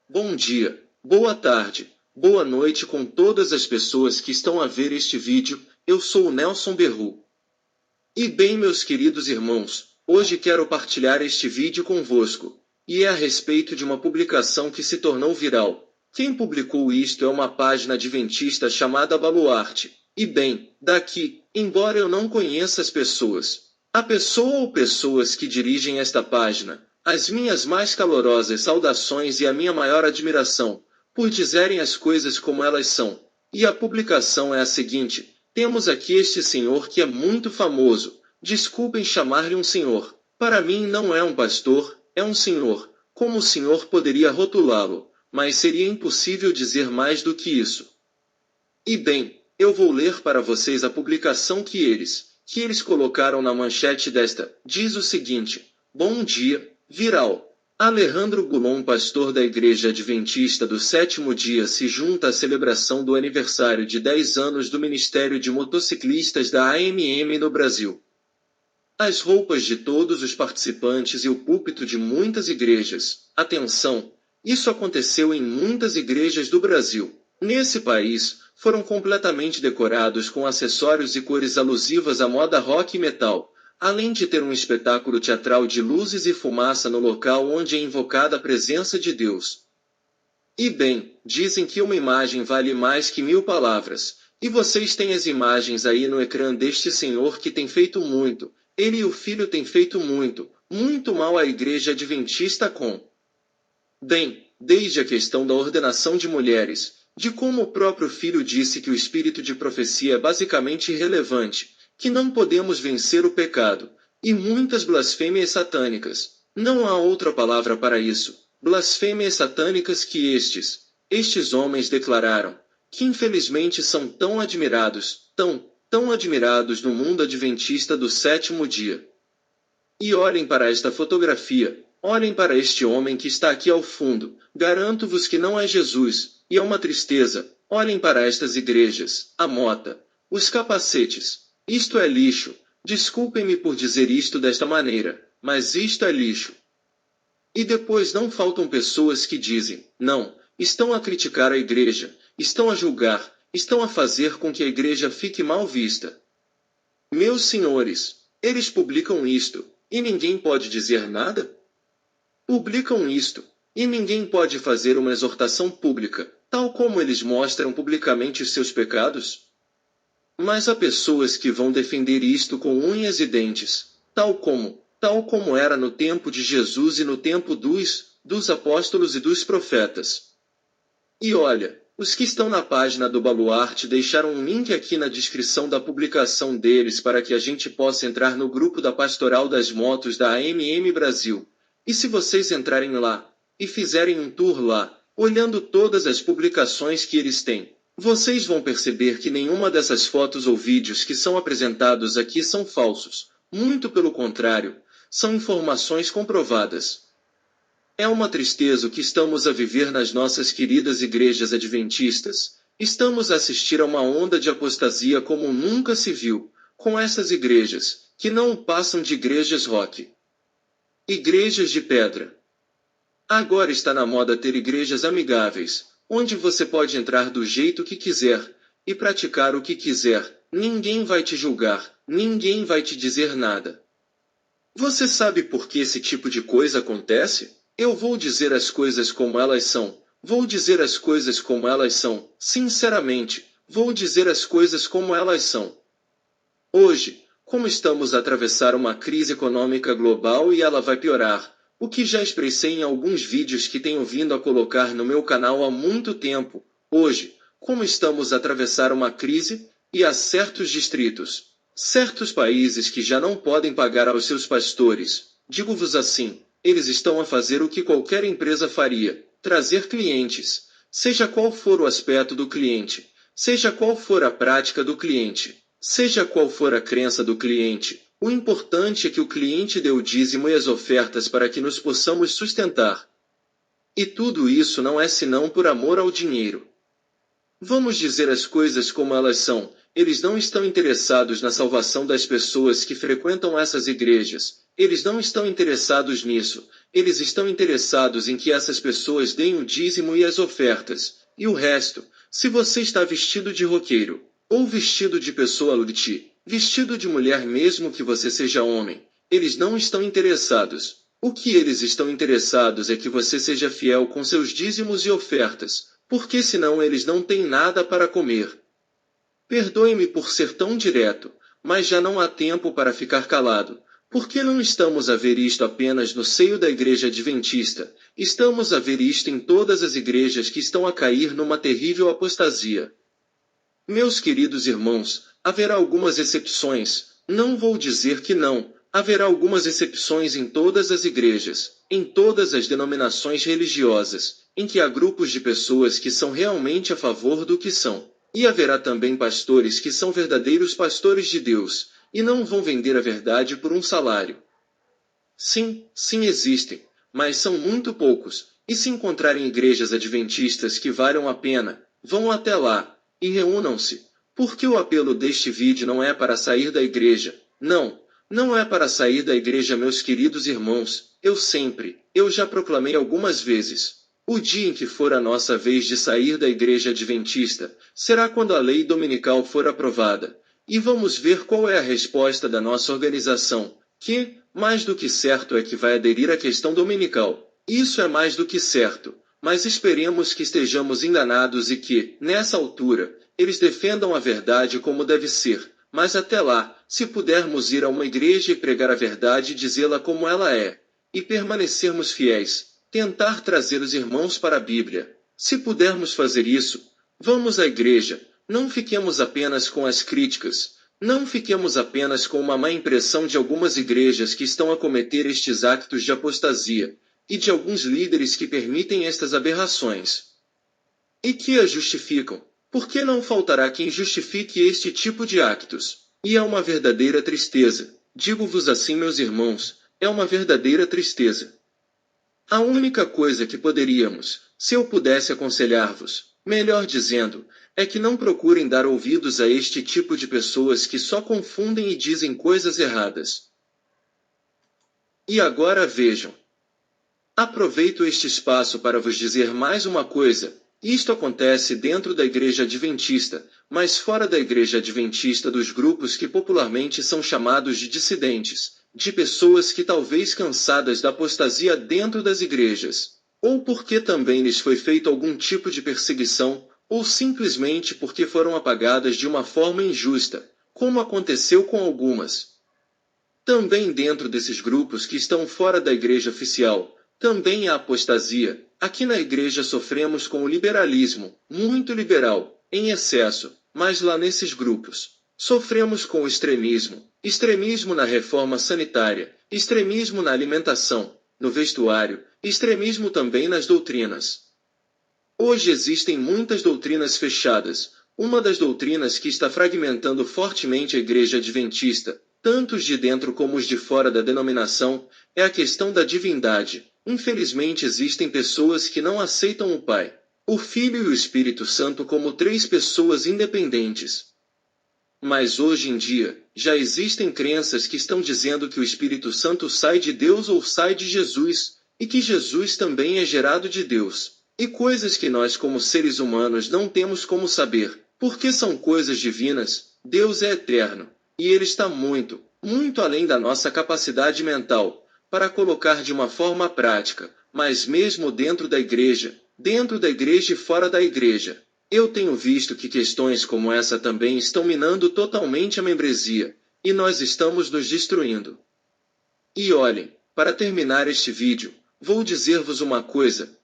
Bom dia, boa tarde, boa noite com todas as pessoas que estão a ver este vídeo. Eu sou o Nelson Berru. E bem, meus queridos irmãos, hoje quero partilhar este vídeo convosco. E é a respeito de uma publicação que se tornou viral. Quem publicou isto é uma página adventista chamada Baluarte. E bem, daqui, embora eu não conheça as pessoas, a pessoa ou pessoas que dirigem esta página, as minhas mais calorosas saudações e a minha maior admiração, por dizerem as coisas como elas são. E a publicação é a seguinte: temos aqui este senhor que é muito famoso. Desculpem chamar-lhe um senhor. Para mim não é um pastor, é um senhor. Como o senhor poderia rotulá-lo? Mas seria impossível dizer mais do que isso. E bem, eu vou ler para vocês a publicação que eles colocaram na manchete desta. Diz o seguinte: Bom dia, viral. Alejandro Gulon, pastor da Igreja Adventista do Sétimo Dia, se junta à celebração do aniversário de 10 anos do Ministério de Motociclistas da AMM no Brasil. As roupas de todos os participantes e o púlpito de muitas igrejas. Atenção! Isso aconteceu em muitas igrejas do Brasil. Nesse país, foram completamente decorados com acessórios e cores alusivas à moda rock e metal, além de ter um espetáculo teatral de luzes e fumaça no local onde é invocada a presença de Deus. E bem, dizem que uma imagem vale mais que 1000 palavras. E vocês têm as imagens aí no ecrã deste senhor que tem feito muito. Ele e o filho têm feito muito, muito mal à Igreja Adventista com. Bem, desde a questão da ordenação de mulheres, de como o próprio filho disse que o espírito de profecia é basicamente irrelevante, que não podemos vencer o pecado, e muitas blasfêmias satânicas. Não há outra palavra para isso. Blasfêmias satânicas que estes homens declararam, que infelizmente são tão admirados, tão admirados no mundo adventista do sétimo dia. E olhem para esta fotografia, olhem para este homem que está aqui ao fundo, garanto-vos que não é Jesus, e é uma tristeza. Olhem para estas igrejas, a mota, os capacetes. Isto é lixo. Desculpem-me por dizer isto desta maneira, mas isto é lixo. E depois não faltam pessoas que dizem, não, estão a criticar a igreja, estão a julgar, estão a fazer com que a igreja fique mal vista. Meus senhores, eles publicam isto, e ninguém pode dizer nada? Publicam isto, e ninguém pode fazer uma exortação pública, tal como eles mostram publicamente os seus pecados? Mas há pessoas que vão defender isto com unhas e dentes, tal como era no tempo de Jesus e no tempo dos apóstolos e dos profetas. E olha, os que estão na página do Baluarte deixaram um link aqui na descrição da publicação deles para que a gente possa entrar no grupo da Pastoral das Motos da AMM Brasil. E se vocês entrarem lá, e fizerem um tour lá, olhando todas as publicações que eles têm, vocês vão perceber que nenhuma dessas fotos ou vídeos que são apresentados aqui são falsos. Muito pelo contrário, são informações comprovadas. É uma tristeza o que estamos a viver nas nossas queridas igrejas adventistas. Estamos a assistir a uma onda de apostasia como nunca se viu, com essas igrejas, que não passam de igrejas rock. Igrejas de pedra. Agora está na moda ter igrejas amigáveis, onde você pode entrar do jeito que quiser, e praticar o que quiser. Ninguém vai te julgar, ninguém vai te dizer nada. Você sabe por que esse tipo de coisa acontece? Eu vou dizer as coisas como elas são. Vou dizer as coisas como elas são. Sinceramente, vou dizer as coisas como elas são. Hoje, como estamos a atravessar uma crise econômica global e ela vai piorar, o que já expressei em alguns vídeos que tenho vindo a colocar no meu canal há muito tempo. Hoje, como estamos a atravessar uma crise, e há certos distritos, certos países que já não podem pagar aos seus pastores, digo-vos assim, eles estão a fazer o que qualquer empresa faria: trazer clientes. Seja qual for o aspecto do cliente, seja qual for a prática do cliente, seja qual for a crença do cliente, o importante é que o cliente dê o dízimo e as ofertas para que nos possamos sustentar. E tudo isso não é senão por amor ao dinheiro. Vamos dizer as coisas como elas são. Eles não estão interessados na salvação das pessoas que frequentam essas igrejas. Eles não estão interessados nisso. Eles estão interessados em que essas pessoas deem o dízimo e as ofertas. E o resto, se você está vestido de roqueiro, ou vestido de pessoa luti, vestido de mulher mesmo que você seja homem, eles não estão interessados. O que eles estão interessados é que você seja fiel com seus dízimos e ofertas, porque senão eles não têm nada para comer. Perdoe-me por ser tão direto, mas já não há tempo para ficar calado. Por que não estamos a ver isto apenas no seio da Igreja Adventista? Estamos a ver isto em todas as igrejas que estão a cair numa terrível apostasia. Meus queridos irmãos, haverá algumas exceções. Não vou dizer que não. Haverá algumas exceções em todas as igrejas, em todas as denominações religiosas, em que há grupos de pessoas que são realmente a favor do que são. E haverá também pastores que são verdadeiros pastores de Deus, e não vão vender a verdade por um salário. Sim, sim existem, mas são muito poucos, e se encontrarem igrejas adventistas que valham a pena, vão até lá, e reúnam-se. Porque o apelo deste vídeo não é para sair da igreja. Não, não é para sair da igreja, meus queridos irmãos. Eu já proclamei algumas vezes. O dia em que for a nossa vez de sair da igreja adventista, será quando a lei dominical for aprovada. E vamos ver qual é a resposta da nossa organização, que, mais do que certo, é que vai aderir à questão dominical. Isso é mais do que certo, mas esperemos que estejamos enganados e que, nessa altura, eles defendam a verdade como deve ser. Mas até lá, se pudermos ir a uma igreja e pregar a verdade e dizê-la como ela é, e permanecermos fiéis, tentar trazer os irmãos para a Bíblia. Se pudermos fazer isso, vamos à igreja, não fiquemos apenas com as críticas, não fiquemos apenas com uma má impressão de algumas igrejas que estão a cometer estes actos de apostasia, e de alguns líderes que permitem estas aberrações. E que as justificam, porque não faltará quem justifique este tipo de actos. E é uma verdadeira tristeza, digo-vos assim, meus irmãos, é uma verdadeira tristeza. A única coisa que poderíamos, se eu pudesse aconselhar-vos, melhor dizendo, é que não procurem dar ouvidos a este tipo de pessoas que só confundem e dizem coisas erradas. E agora vejam. Aproveito este espaço para vos dizer mais uma coisa. Isto acontece dentro da Igreja Adventista, mas fora da Igreja Adventista dos grupos que popularmente são chamados de dissidentes, de pessoas que talvez cansadas da apostasia dentro das igrejas, ou porque também lhes foi feito algum tipo de perseguição, ou simplesmente porque foram apagadas de uma forma injusta, como aconteceu com algumas. Também dentro desses grupos que estão fora da igreja oficial, também há apostasia. Aqui na igreja sofremos com o liberalismo, muito liberal, em excesso, mas lá nesses grupos, sofremos com o extremismo, extremismo na reforma sanitária, extremismo na alimentação, no vestuário, extremismo também nas doutrinas. Hoje existem muitas doutrinas fechadas. Uma das doutrinas que está fragmentando fortemente a Igreja Adventista, tanto os de dentro como os de fora da denominação, é a questão da divindade. Infelizmente existem pessoas que não aceitam o Pai, o Filho e o Espírito Santo como três pessoas independentes. Mas hoje em dia, já existem crenças que estão dizendo que o Espírito Santo sai de Deus ou sai de Jesus, e que Jesus também é gerado de Deus. E coisas que nós como seres humanos não temos como saber, porque são coisas divinas. Deus é eterno, e Ele está muito, muito além da nossa capacidade mental, para colocar de uma forma prática, mas mesmo dentro da igreja e fora da igreja. Eu tenho visto que questões como essa também estão minando totalmente a membresia, e nós estamos nos destruindo. E olhem, para terminar este vídeo, vou dizer-vos uma coisa,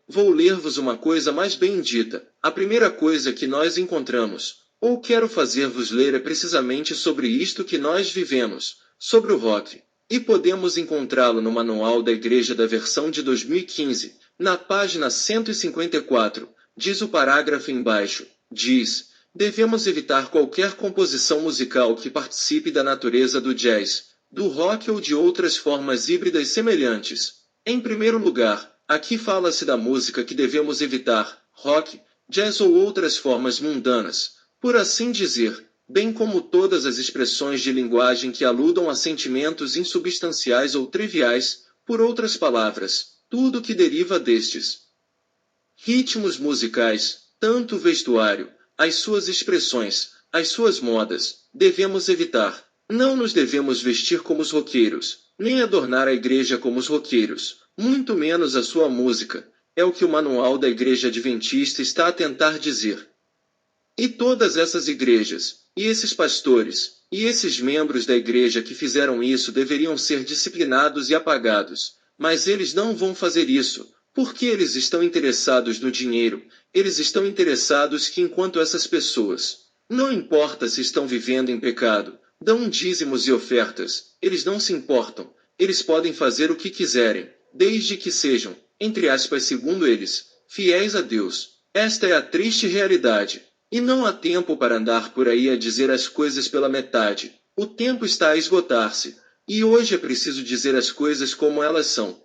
vou ler-vos uma coisa mais bem dita. A primeira coisa que nós encontramos, ou quero fazer-vos ler é precisamente sobre isto que nós vivemos, sobre o rock. E podemos encontrá-lo no Manual da Igreja da versão de 2015, na página 154. Diz o parágrafo embaixo, devemos evitar qualquer composição musical que participe da natureza do jazz, do rock ou de outras formas híbridas semelhantes. Em primeiro lugar, aqui fala-se da música que devemos evitar, rock, jazz ou outras formas mundanas, por assim dizer, bem como todas as expressões de linguagem que aludam a sentimentos insubstanciais ou triviais, por outras palavras, tudo que deriva destes ritmos musicais, tanto o vestuário, as suas expressões, as suas modas, devemos evitar. Não nos devemos vestir como os roqueiros, nem adornar a igreja como os roqueiros, muito menos a sua música, é o que o manual da Igreja Adventista está a tentar dizer. E todas essas igrejas, e esses pastores, e esses membros da igreja que fizeram isso deveriam ser disciplinados e apagados, mas eles não vão fazer isso, porque eles estão interessados no dinheiro, eles estão interessados que enquanto essas pessoas, não importa se estão vivendo em pecado, dão dízimos e ofertas, eles não se importam, eles podem fazer o que quiserem, desde que sejam, entre aspas segundo eles, fiéis a Deus. Esta é a triste realidade. E não há tempo para andar por aí a dizer as coisas pela metade. O tempo está a esgotar-se, e hoje é preciso dizer as coisas como elas são.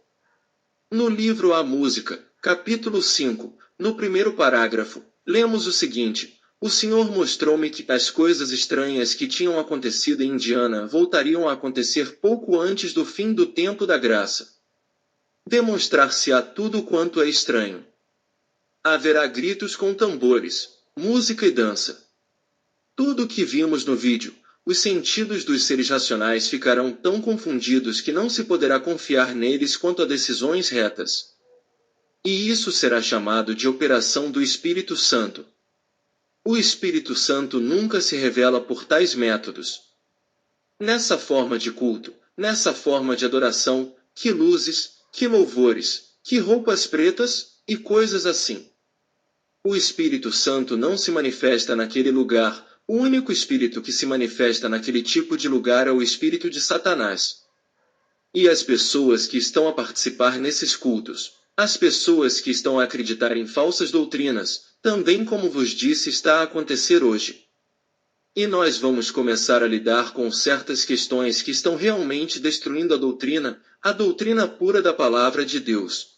No livro A Música, capítulo 5, no primeiro parágrafo, lemos o seguinte: o Senhor mostrou-me que as coisas estranhas que tinham acontecido em Indiana voltariam a acontecer pouco antes do fim do tempo da graça. Demonstrar-se-á tudo quanto é estranho. Haverá gritos com tambores, música e dança. Tudo o que vimos no vídeo, os sentidos dos seres racionais ficarão tão confundidos que não se poderá confiar neles quanto a decisões retas. E isso será chamado de operação do Espírito Santo. O Espírito Santo nunca se revela por tais métodos. Nessa forma de culto, nessa forma de adoração, que luzes, que louvores, que roupas pretas, e coisas assim. O Espírito Santo não se manifesta naquele lugar, o único Espírito que se manifesta naquele tipo de lugar é o Espírito de Satanás. E as pessoas que estão a participar nesses cultos, as pessoas que estão a acreditar em falsas doutrinas, também como vos disse está a acontecer hoje. E nós vamos começar a lidar com certas questões que estão realmente destruindo a doutrina pura da palavra de Deus.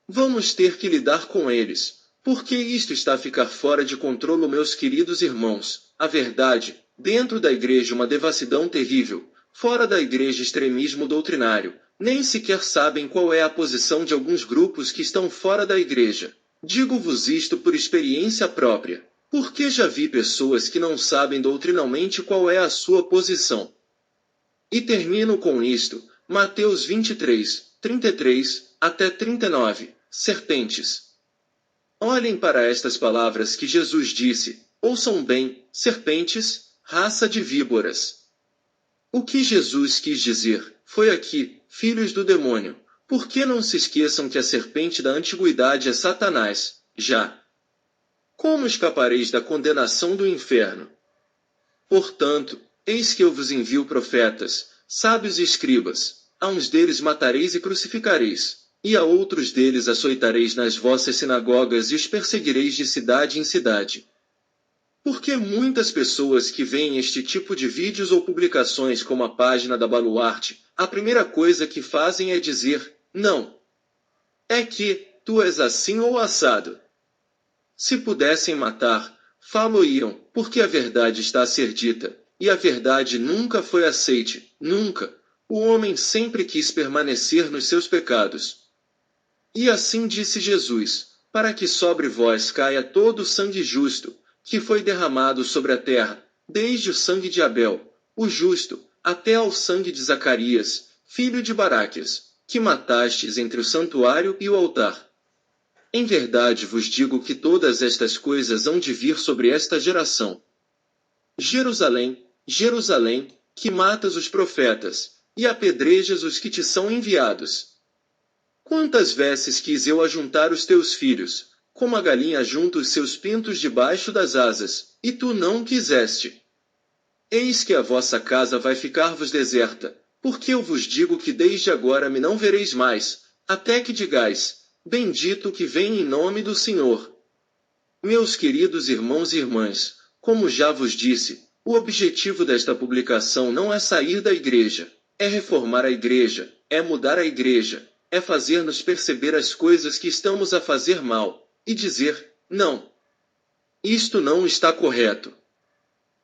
Vamos ter que lidar com eles. Porque isto está a ficar fora de controle, meus queridos irmãos. A verdade, dentro da igreja uma devassidão terrível, fora da igreja extremismo doutrinário. Nem sequer sabem qual é a posição de alguns grupos que estão fora da igreja. Digo-vos isto por experiência própria, porque já vi pessoas que não sabem doutrinalmente qual é a sua posição. E termino com isto, Mateus 23, 33, até 39, serpentes. Olhem para estas palavras que Jesus disse, ouçam bem, serpentes, raça de víboras. O que Jesus quis dizer, foi aqui, filhos do demônio, porque não se esqueçam que a serpente da antiguidade é Satanás, já. Como escapareis da condenação do inferno? Portanto, eis que eu vos envio profetas, sábios e escribas, a uns deles matareis e crucificareis, e a outros deles açoitareis nas vossas sinagogas e os perseguireis de cidade em cidade. Porque muitas pessoas que veem este tipo de vídeos ou publicações como a página da Baluarte, a primeira coisa que fazem é dizer, não. É que, tu és assim ou assado. Se pudessem matar, falo-iam, porque a verdade está a ser dita, e a verdade nunca foi aceite, nunca. O homem sempre quis permanecer nos seus pecados. E assim disse Jesus, para que sobre vós caia todo o sangue justo, que foi derramado sobre a terra, desde o sangue de Abel, o justo, até ao sangue de Zacarias, filho de Baraquias, que matastes entre o santuário e o altar. Em verdade vos digo que todas estas coisas hão de vir sobre esta geração. Jerusalém, Jerusalém, que matas os profetas, e apedrejas os que te são enviados. Quantas vezes quis eu ajuntar os teus filhos, como a galinha junta os seus pintos debaixo das asas, e tu não quiseste. Eis que a vossa casa vai ficar-vos deserta, porque eu vos digo que desde agora me não vereis mais, até que digais, bendito que vem em nome do Senhor. Meus queridos irmãos e irmãs, como já vos disse, o objetivo desta publicação não é sair da igreja, é reformar a igreja, é mudar a igreja, é fazer-nos perceber as coisas que estamos a fazer mal, e dizer, não. Isto não está correto.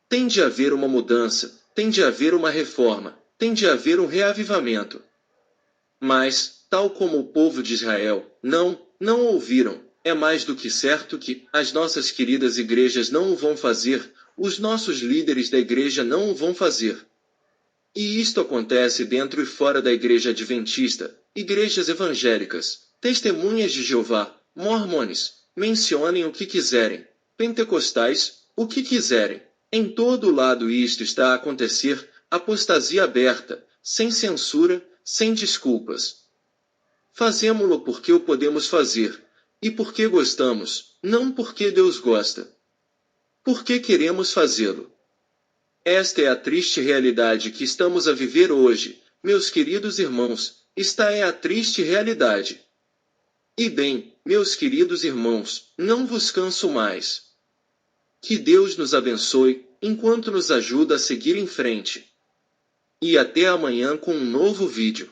Tem de haver uma mudança, tem de haver uma reforma, tem de haver um reavivamento. Mas, tal como o povo de Israel, não ouviram. É mais do que certo que as nossas queridas igrejas não o vão fazer, os nossos líderes da igreja não o vão fazer. E isto acontece dentro e fora da igreja adventista, igrejas evangélicas, testemunhas de Jeová, mormones, mencionem o que quiserem, pentecostais, o que quiserem. Em todo lado isto está a acontecer, apostasia aberta, sem censura, sem desculpas. Fazemo-lo porque o podemos fazer, e porque gostamos, não porque Deus gosta. Porque queremos fazê-lo. Esta é a triste realidade que estamos a viver hoje, meus queridos irmãos, esta é a triste realidade. E bem, meus queridos irmãos, não vos canso mais. Que Deus nos abençoe, enquanto nos ajuda a seguir em frente. E até amanhã com um novo vídeo.